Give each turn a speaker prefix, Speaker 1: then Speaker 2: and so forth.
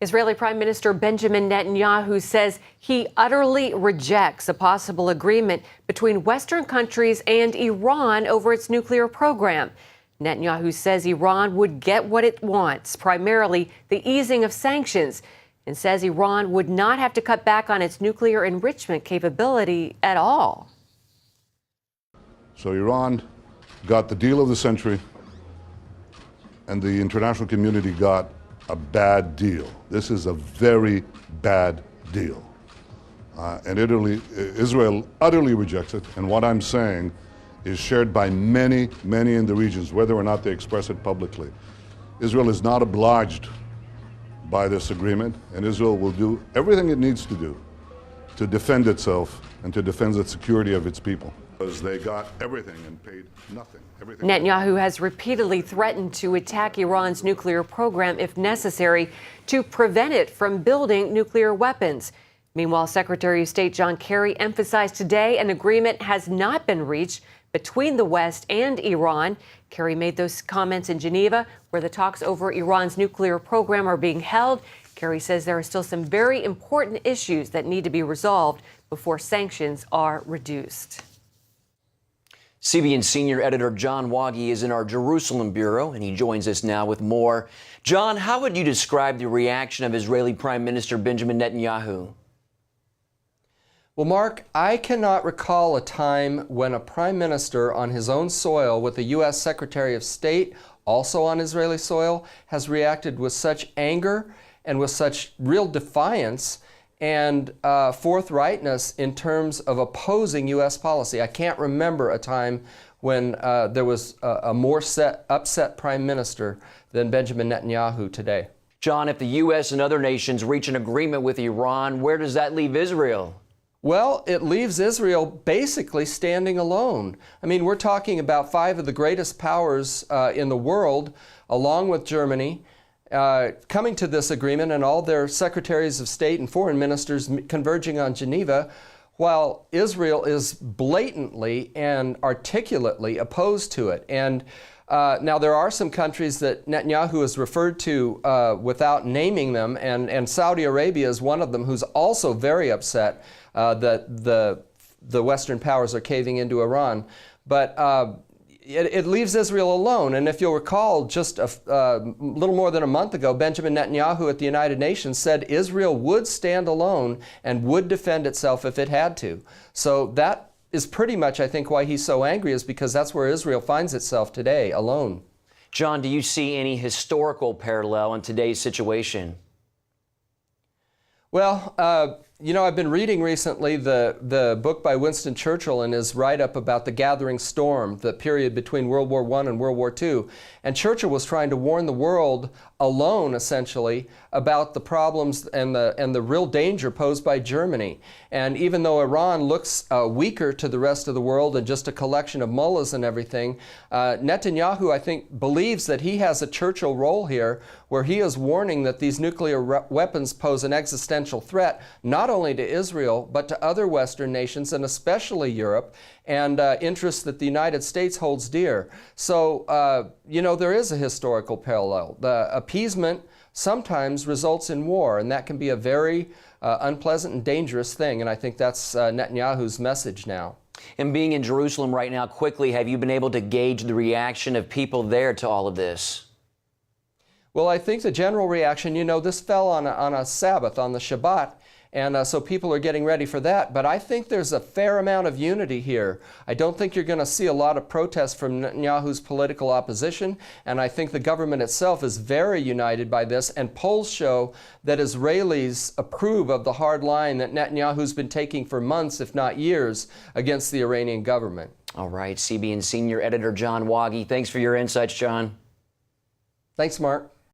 Speaker 1: Israeli Prime Minister Benjamin Netanyahu says he utterly rejects a possible agreement between Western countries and Iran over its nuclear program. Netanyahu says Iran would get what it wants, primarily the easing of sanctions, and says Iran would not have to cut back on its nuclear enrichment capability at all.
Speaker 2: So Iran got the deal of the century, and the international community got a bad deal. This is a very bad deal. And Israel utterly rejects it. And what I'm saying is shared by many, many in the regions, whether or not they express it publicly. Israel is not obliged by this agreement, and Israel will do everything it needs to do to defend itself and to defend the security of its people. Because they got everything and paid nothing.
Speaker 1: Netanyahu has repeatedly threatened to attack Iran's nuclear program if necessary to prevent it from building nuclear weapons. Meanwhile, Secretary of State John Kerry emphasized today an agreement has not been reached between the West and Iran. Kerry made those comments in Geneva, where the talks over Iran's nuclear program are being held. Kerry says there are still some very important issues that need to be resolved before sanctions are reduced.
Speaker 3: CBN senior editor John Waggy is in our Jerusalem bureau, and he joins us now with more. John, how would you describe the reaction of Israeli Prime Minister Benjamin Netanyahu?
Speaker 4: Well, Mark, I cannot recall a time when a prime minister on his own soil with a U.S. Secretary of State, also on Israeli soil, has reacted with such anger and with such real defiance and forthrightness in terms of opposing U.S. policy. I can't remember a time when there was a more upset prime minister than Benjamin Netanyahu today.
Speaker 3: John, if the U.S. and other nations reach an agreement with Iran, where does that leave Israel?
Speaker 4: Well, it leaves Israel basically standing alone. I mean, we're talking about 5 of the greatest powers in the world, along with Germany, coming to this agreement, and all their secretaries of state and foreign ministers converging on Geneva, while Israel is blatantly and articulately opposed to it. And now there are some countries that Netanyahu has referred to without naming them, and Saudi Arabia is one of them, who's also very upset that the Western powers are caving into Iran. But it leaves Israel alone. And if you'll recall, just a little more than a month ago, Benjamin Netanyahu at the United Nations said Israel would stand alone and would defend itself if it had to. So that is pretty much, I think, why he's so angry, is because that's where Israel finds itself today, alone.
Speaker 3: John, do you see any historical parallel in today's situation?
Speaker 4: Well, you know, I've been reading recently the book by Winston Churchill and his write-up about the gathering storm, the period between World War I and World War II. And Churchill was trying to warn the world alone, essentially, about the problems and the real danger posed by Germany. And even though Iran looks weaker to the rest of the world and just a collection of mullahs and everything, Netanyahu, I think, believes that he has a Churchill role here, where he is warning that these nuclear weapons pose an existential threat, not only to Israel, but to other Western nations, and especially Europe, and interests that the United States holds dear. So, you know, there is a historical parallel. The appeasement sometimes results in war, and that can be a very unpleasant and dangerous thing, and I think that's Netanyahu's message now.
Speaker 3: And being in Jerusalem right now, quickly, have you been able to gauge the reaction of people there to all of this?
Speaker 4: Well, I think the general reaction, you know, this fell on a Sabbath, on the Shabbat, and so people are getting ready for that. But I think there's a fair amount of unity here. I don't think you're going to see a lot of protest from Netanyahu's political opposition, and I think the government itself is very united by this, and polls show that Israelis approve of the hard line that Netanyahu's been taking for months, if not years, against the Iranian government.
Speaker 3: All right, CBN senior editor John Waggy, thanks for your insights, John.
Speaker 4: Thanks, Mark.